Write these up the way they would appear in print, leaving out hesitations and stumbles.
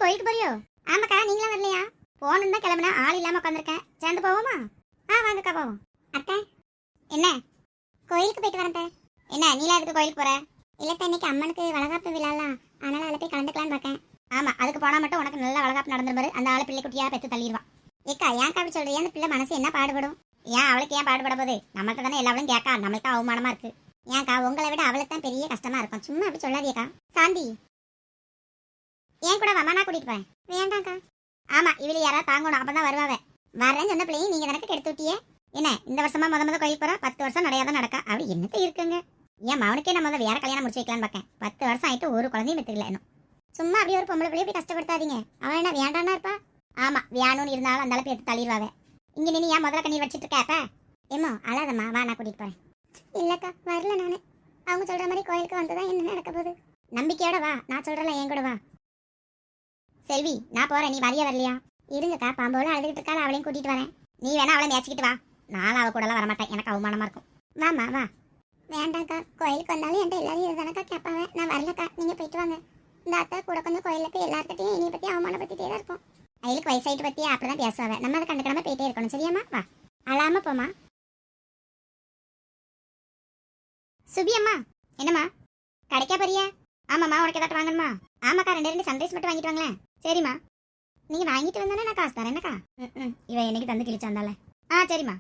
கோயிலுக்கு போறியோ? ஆமாக்கா, நீங்களும் வரலையா? போகணும் தான் கிளம்புனா, ஆள் இல்லாம உட்காந்துருக்கேன். சேர்ந்து போவோமா? வாங்கக்கா போவோம். அத்தை என்ன கோயிலுக்கு போயிட்டு வரேன். என்ன நீலாம் எதுக்கு கோயிலுக்கு போற? இல்லத்த, இன்னைக்கு அம்மனுக்கு வளகாப்பு விழாலாம், அதனால அதில் போய் கலந்துக்கலான்னு பார்க்கேன். ஆமா, அதுக்கு போனா மட்டும் உனக்கு நல்ல வளகாப்பு நடந்துரு. அந்த ஆளை பிள்ளை குட்டியா பெற்று தள்ளிடுவான். ஏக்கா ஏன் அப்படி சொல்றீங்க? அந்த பிள்ளை மனசு என்ன பாடுபடும்? ஏன் அவளுக்கு ஏன் பாடுபட போகுது? நம்மள்ட்ட தானே எல்லாவளும் கேட்கா, நம்மளுக்கு தான் அவமானமா இருக்கு. ஏன்க்கா, உங்களை விட அவளுக்கு தான் பெரிய கஷ்டமா இருக்கும். சும்மா அப்படி சொல்லாதீக்கா. சாந்தி ஏன் கூட வாமா, நான் கூட்டிட்டு போறேன். வேண்டாம்க்கா. ஆமா, இவளி யாராவது தாங்கணும், அப்பதான் வருவாவே. வரேன்னு சொன்ன பிள்ளையும் நீங்க எனக்கு கெடுத்து விட்டியே. என்ன இந்த வருஷமா முத கோயிலுக்கு போறா? 10 வருஷம் நிறையாதான் நடக்கா. அப்படி என்னத்த இருக்குங்க? ஏன் அவனுக்கே நம்ம வேற கல்யாணம் முடிச்சு வைக்கலான்னு பார்க்கேன். 10 வருஷம் ஆயிட்டு ஒரு குழந்தையும் பெற்றுக்கல இன்னும். சும்மா அப்படியே ஒரு பொம்பளை பிள்ளைய போய் கஷ்டப்படுத்தாதீங்க. அவன் என்ன வேண்டானா இருப்பா? ஆமா, வேணும்னு இருந்தாலும் அந்த அளவுக்கு எடுத்து தள்ளிடுவாவே. இங்க நீ ஏன் முதல்ல கண்ணீர் வச்சிட்டு இருக்க? ஏமோ அழாதம்மா, வா நான் கூட்டிட்டு போறேன். இல்லக்கா, வரல நானு. அவங்க சொல்ற மாதிரி கோயிலுக்கு வந்துதான் என்ன நடக்க போகுது. நம்பிக்கையோட வா, நான் சொல்றேன், என் கூட வா. செல்வி, நான் போறேன், நீ வரியா வரலையா? இருங்கக்கா, பாம்போல அழுதுகிட்டு இருக்காள், அவளையும் கூட்டிட்டு வரேன். நீ வேணா அவளை மேய்ச்சிக்கிட்டு வா. நான் அவ கூடலாம் வரமாட்டேன், எனக்கு அவமானமா இருக்கும். வாமா வா. வேண்டாம்க்கா, கோயிலுக்கு வந்தாலும் என்கிட்ட எல்லாரும் இதுதானக்கா கேட்பாங்க. நான் வரலக்கா, நீங்க போயிட்டு வாங்க. இந்த அத்தை கூட கொஞ்சம் கோயிலுக்கு எல்லாருக்கிட்டையும் இனி பத்தி அவமானப்படுத்திட்டே தான் இருப்போம். அவளுக்கு வயசாயிட்டு பத்தி அப்படிதான் பேசுவாங்க. நம்ம அதை கண்டுக்கிடாம போயிட்டே இருக்கணும், சரியாமா? வா, அழாம போமா. சுபி அம்மா, என்னம்மா கடைக்கா போறியா? ஆமாம்மா, உனக்கு ஏதாட்டும் வாங்கணுமா? ஆமாக்கா, 2 சன்ரைஸ் மட்டும் வாங்கிட்டு வாங்களேன். சரிம்மா, நீங்க வாங்கிட்டு வந்தானே நான் காசு தரேன். என்னக்கா? இவன் என்னைக்கு தந்து கிழிச்சு வந்தால. சரிம்மா.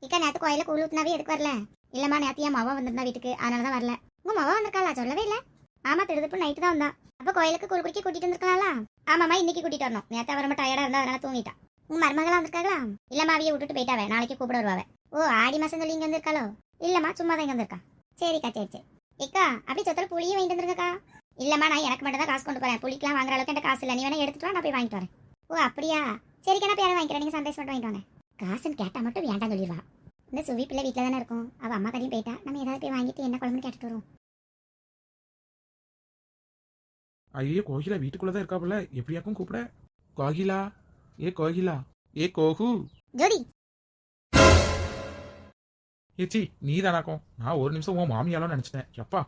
இக்கா, நேற்று கோயிலுக்கு கூழ் ஊத்துனாவே எதுக்கு வரல? இல்லம்மா, நேற்று என் மவ வந்திருந்தா வீட்டுக்கு, அதனாலதான் வரல. உங்க மவ வந்திருக்காளா? சொல்லவே இல்லை. ஆமா, திருதுப்பு நைட்டு தான் வந்தா. அப்ப கோயிலுக்கு கூழ் குடிக்க கூட்டிட்டு வந்திருக்கலாம்ல? ஆமாம்மா, இன்னைக்கு கூட்டிட்டு வரணும். நேற்று அவ ரொம்ப டயர்டா இருந்தா, அதனால தூங்கிட்டா. உங்க மருமகளா வந்திருக்காங்களா? இல்லம்மா, அவைய விட்டுட்டு போயிட்டாவே, நாளைக்கு கூப்பிட வருவாவே. ஓ, ஆடி மாசம் சொல்லி இங்க வந்திருக்காளோ? இல்லம்மா, சும்மா தான் இங்க வந்திருக்கா. சரிக்கா, சரி சரி. இக்கா, அப்படி சொத்தல புளியும் வாங்கிட்டு வந்துருக்கா? இல்லம்மா, நான் எனக்கு மட்டும் தான் காசு கொண்டு போறேன். புளிக்கெல்லாம் வாங்குற அளவுக்கு என்கிட்ட காசு இல்லை. நீ வேணா எடுத்துட்டு வா, நான் போய் வாங்கிட்டு வரேன். ஓ அப்படியா? சரிக்கா, நான் பேரை வாங்கிக்கிறேன். நீங்க சன்ரைஸ் மட்டும் வாங்கிட்டு வாங்க. காசுன்னு கேட்டா மட்டும் வேண்டாம் சொல்லிடுவா. இந்த சுவி பிள்ளை வீட்டில் தானே இருக்கும். அவள் அம்மா கடையும் போயிட்டா. நம்ம ஏதாவது போய் வாங்கிட்டு என்ன குழம்புன்னு கேட்டுட்டு வருவோம். ஐயோ, கோகிலா வீட்டுக்குள்ளதான் இருக்கா போல. எப்படியாக்கும் கூப்பிட. கோகிலா, ஏ கோகிலா, ஏ கோகு. ஜோதி, ஏச்சி நீ தானாக்கும். நான் ஒரு நிமிஷம் உன் மாமியாலும் நினைச்சிட்டேன். எப்பா,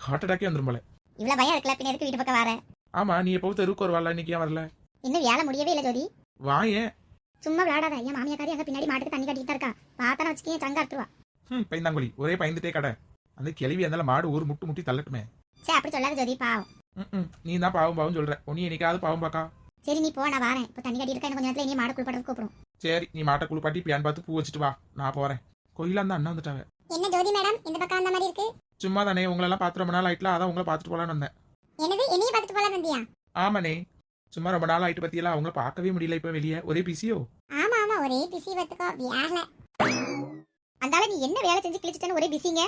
ஹார்ட் அட்டாக்கே வந்துரும் போல. இவ்வளவு பயம் இருக்கல, பின்ன எதுக்கு வீட்டு பக்கம் வர? ஆமா, நீ எப்போ தெருவுக்கு வருவாள், இன்னைக்கு ஏன் வரல? இன்னும் வேலை முடியவே இல்லை ஜோதி. வாயேன். சும்மா விளையாடாத. என் மாமியாக்காரி அங்க பின்னாடி மாட்டுக்கு தண்ணி கட்டிட்டு இருக்கா. பார்த்தா வச்சுக்கே சங்க அறுத்துருவா. பைந்தாங்குழி, ஒரே பயந்துட்டே கடை. அந்த கிளவி இருந்தாலும் மாடு ஒரு முட்டு முட்டி தள்ளட்டுமே. சே, அப்படி சொல்லாத ஜோதி, பாவம். நீ தான் பாவம் பாவம் சொல்ற. உன்னை என்னைக்காவது பாவம் பாக்கா? சரி, நீ போ, நான் வரேன். இப்போ தண்ணி கட்டி இருக்கா, கொஞ்ச நேரத்துல இனி மாடு குளிப்பாட்டு கூப்பிடும். சரி, நீ மாட்டை குளிப்பாட்டி பியான் பார்த்து பூ வச்சுட்டு வா, நான் போறேன். கோயிலா இருந்தா அண்ணா வந்துட்டாங்க. என்ன ஜோதி மேடம், இந்த பக்கம் அந்த மாதிரி இருக்கு? சும்மா தானே, உங்களெல்லாம் பார்த்து ரொம்ப நாள் ஆயிட்டுல, அதான் உங்களை பார்த்துட்டு போலான்னு வந்தேன். என்னது, என்னையும் பார்த்துட்டு போலாம் வந்தியா? ஆமாண்ணே, சும்மா ரொம்ப நாள் ஆயிட்டு பத்தியெல்லாம் அவங்கள பார்க்கவே முடியல. இப்ப வெளியே ஒரே பிஸியோ? ஆமா ஆமா, ஒரே பிஸி வத்துக்கோ. வேலை அந்தால நீ என்ன வேலை செஞ்சு கிழிச்சிட்டேன்னு ஒரே பிஸிங்க.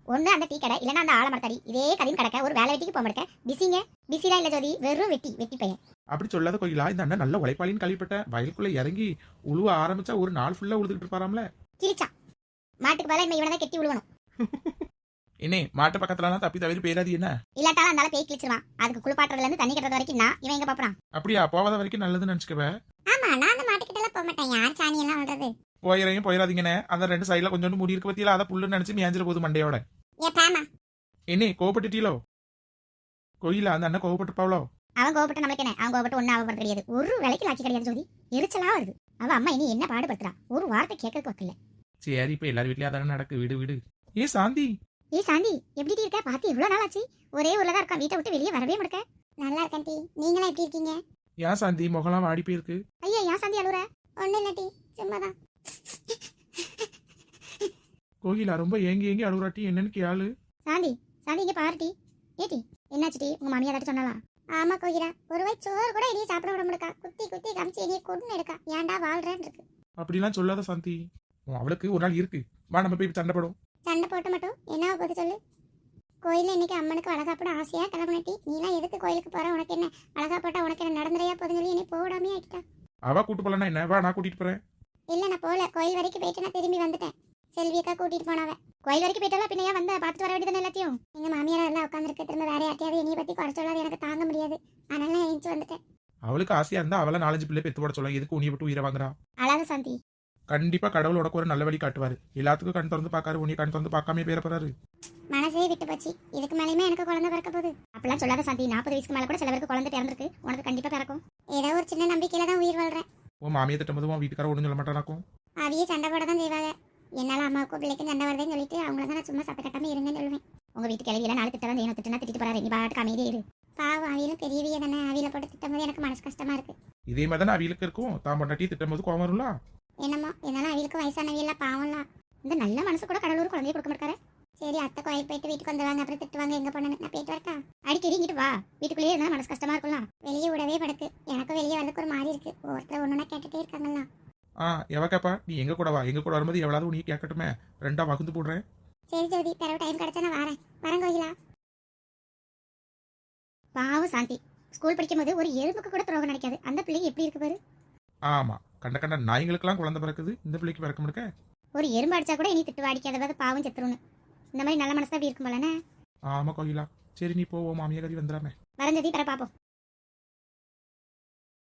ஒண்ணு அந்த டீ கடை, இல்லைன்னா அந்த ஆலமரத்தடி, இதே கதையும் கிடக்க. ஒரு வேலை வெட்டிக்கு போக மாட்டேன். பிஸிங்க. பிஸிலாம் இல்ல ஜோதி, வெறும் வெட்டி பையன். அப்படி சொல்லாத கோயிலா. இந்த அண்ணன் நல்ல உழைப்பாளின்னு கழிப்பட்டேன். வயலுக்குள்ள இறங்கி உழுவ ஆரம்பிச்சா ஒரு நாள் ஃபுல்லா உழுதுகிட்டு இருப்பாராம்ல. கிழிச்சான். மாட்டுக்கு பதிலா இவனதான் கெட்டி விழுவணும். என்ன மாட்டு பக்கத்துலலாம் தப்பி தவிர பேராது என்ன? இல்லாட்டாலும் அந்த பேய் கிழிச்சிருவான். அதுக்கு குளிப்பாட்டுறதுல இருந்து தண்ணி கட்டுறது வரைக்கும் நான் இவன் எங்க பாப்பறான். அப்படியா? போவாத வரைக்கும் நல்லதுன்னு நினைச்சுக்கவே. ஆமா, நான் அந்த மாட்டுக்கிட்ட எல்லாம் போக மாட்டேன். யார் சாணி எல்லாம் விடுறது? போயிரையும் போயிடாதீங்கன்னு அந்த 2 சைடுல கொஞ்சோண்டு முடி இருக்க பத்தியில அதை புல்லுன்னு நினைச்சு மேஞ்சிட போகுது மண்டையோட. என்ன கோவப்பட்டுட்டீலோ? கோயிலா அந்த அண்ணன் கோவப்பட்டுப்பாவளோ? அவன் கோவப்பட்ட நம்மளுக்கு என்ன? அவன் கோவப்பட்டு ஒன்னும் அவன் கிடையாது. ஒரு வேலைக்கு லாக்கி கிடையாது ஜோதி. எரிச்சலா வருது. அவ அம்மா இனி என்ன பாடுபடுத்துறா, ஒரு வார்த்தை கேட்கறதுக்கு வக்கல. சரி, இப்ப எல்லாரும் வீட்லயே அதானே நடக்கு. விடு. ஏ சாந்தி, எப்படி இருக்க? பாத்து இவ்வளவு நாள் ஆச்சு. ஒரே ஊர்ல தான் இருக்கோம், வீட்டை விட்டு வெளியே வரவே மாட்டேங்க. நல்லா இருக்கேன் டி, நீங்களா எப்படி இருக்கீங்க? ஏன் சாந்தி முகலாம் வாடி போயிருக்கு? ஐயா, ஏன் சாந்தி அழுற? ஒண்ணு இல்ல டி, சும்மாதான். கோகிலா ரொம்ப ஏங்கி அழுகுறாட்டி, என்னன்னு கேளு. சாந்தி இங்க பாருட்டி. ஏடி, என்னாச்சு டி? உங்க மாமியா ஏதாச்சும் சொன்னாலா? ஆமா கோகிலா, ஒரு வாய் சோறு கூட இனியே சாப்பிட விட முடியக்கா. குத்தி காமிச்சு இனியே கொண்டு எடுக்கா. ஏன்டா வாழ்றேன்னு இருக்கு. அப்படிலாம் சொல்லாத சாந்தி. அவளுக்கு ஒரு நாள் இருக்கு. வா, நம்ம போய் சண்டை போடும். சண்டை போட்டு மட்டும் என்ன போது சொல்லு. கோயில்ல இன்னைக்கு அம்மனுக்கு அழகாப்பட ஆசையா கிளம்பினட்டி. நீலாம் எதுக்கு கோயிலுக்கு போற? உனக்கு என்ன அழகாப்பட்டா? உனக்கு என்ன நடந்துறையா போதுன்னு சொல்லி என்னை போடாமே ஆக்கிட்டா. அவ கூட்டு போலன்னா என்ன? வா, நான் கூட்டிட்டு போறேன். இல்ல, நான் போல. கோயில் வரைக்கும் போயிட்டு நான் திரும்பி வந்துட்டேன். செல்வியக்கா கூட்டிட்டு போனாவ. கோயில் வரைக்கும் போயிட்டாலும் பின்ன ஏன் வந்த? பார்த்துட்டு வர வேண்டியதானே எல்லாத்தையும். எங்க மாமியார் எல்லாம் உட்காந்துருக்கு. திரும்ப வேற யார்ட்டையாவது என்னைய பத்தி குறை சொல்லாது, எனக்கு தாங்க முடியாது. அதனால நான் எழுந்து வந்துட்டேன். அவளுக்கு ஆசையா இருந்தா அவளை 4-5 பிள்ளை பெத்து போட சொல்ல. எதுக்கு உனிய விட்டு உயிரை வாங்குறா? அழாத சாந்தி. கண்டிப்பா கடவுள் உனக்கு ஒரு நல்ல வழி காட்டுவாரு. எல்லாத்துக்கும் கண் திறந்து பாக்காரு, உன்னை கண் திறந்து பார்க்காம பேர போறாரு. மனசே விட்டு போச்சு. இதுக்கு மேலேயுமே எனக்கு குழந்தை பிறக்க போகுது. அப்படிலாம் சொல்லாத சாந்தி. 40 வயசுக்கு மேல கூட சில பேருக்கு குழந்தை பிறந்திருக்கு. உனக்கு கண்டிப்பா பிறக்கும். ஏதோ ஒரு சின்ன நம்பிக்கையில தான் உயிர் வாழ்றேன். உன் மாமியை திட்டும்போது உன் வீட்டுக்கார ஒன்றும் சொல்ல மாட்டானாக்கும். அவியே சண்டை போட தான் செய்வாங்க. என்னால அம்மாவுக்கும் பிள்ளைக்கும் சண்டை வருதுன்னு சொல்லிட்டு அவங்கள தான் நான் சும்மா சத்த கட்டாம இருங்கன்னு சொல்லுவேன். உங்க வீட்டு கிளவியில 4 திட்டம் தான் திட்டுனா திட்டிட்டு போறாரு. நீ பாட்டுக்கு அமைதியே இரு. பாவம் அவியிலும் பெரியவிய தானே, அவியில போட்டு திட்டும்போது எனக்கு மனசு கஷ்டமா இருக்கு. இதே மாதிரி தானே அவிகளுக்கு இருக்கும். தான் பொண்டாட்டி திட்டும்போது கோவம் வரும்ல. என்னமோ இருந்தாலும் அவிகளுக்கு வயசானவியெல்லாம் பாவம்லாம். இந்த நல்ல மனசு கூட கடலூர் குழந்தைய கொடுக்க மாட்டாரு. சரி அத்தை கோயில் போயிட்டு வீட்டுக்கு வந்துடுவாங்க, அப்புறம் திட்டுவாங்க. எங்க போனேன்னு நான் போயிட்டு வரட்டா? அடிக்கடி இங்கிட்டு வா. வீட்டுக்குள்ளேயே இருந்தாலும் மனசு கஷ்டமா இருக்கும்ல. வெளியே விடவே படுக்கு. எனக்கும் வெளியே வரதுக்கு ஒரு மாதிரி இருக்கு. ஒருத்தர் ஒண்ணுன்னா கேட்டுட்டே இருக்காங்களா. எவ கேப்பா? நீ எங்க கூட வா. எங்க கூட வரும்போது எவ்வளவு நீ கேட்கட்டுமே. 2 வகுந்து போடுறேன். சரி ஜோதி, பிறகு டைம் கிடைச்சா நான் வரேன் கோயிலா. பாவம் சாந்தி ஸ்கூல் படிக்கும் போது ஒரு எறும்புக்கு கூட துரோகம் நினைக்காது. அந்த பிள்ளைக்கு எப்படி இருக்கு பாரு. ஆமா, கண்ட கண்ட நாய்களுக்கெல்லாம் குழந்தை பிறக்குது, இந்த பிள்ளைக்கு பிறக்க முடிக்க. ஒரு எறும்பு அடிச்சா கூட இனி திட்டு அடிக்காத பாவம் செத்துருன்னு. இந்த மாதிரி நல்ல மனசு அப்படி இருக்கும் போலனே. ஆமா கோயிலா. சரி நீ போவோம், மாமியா கறி வந்துடாம. வரஞ்சதி பிற பாப்போம்.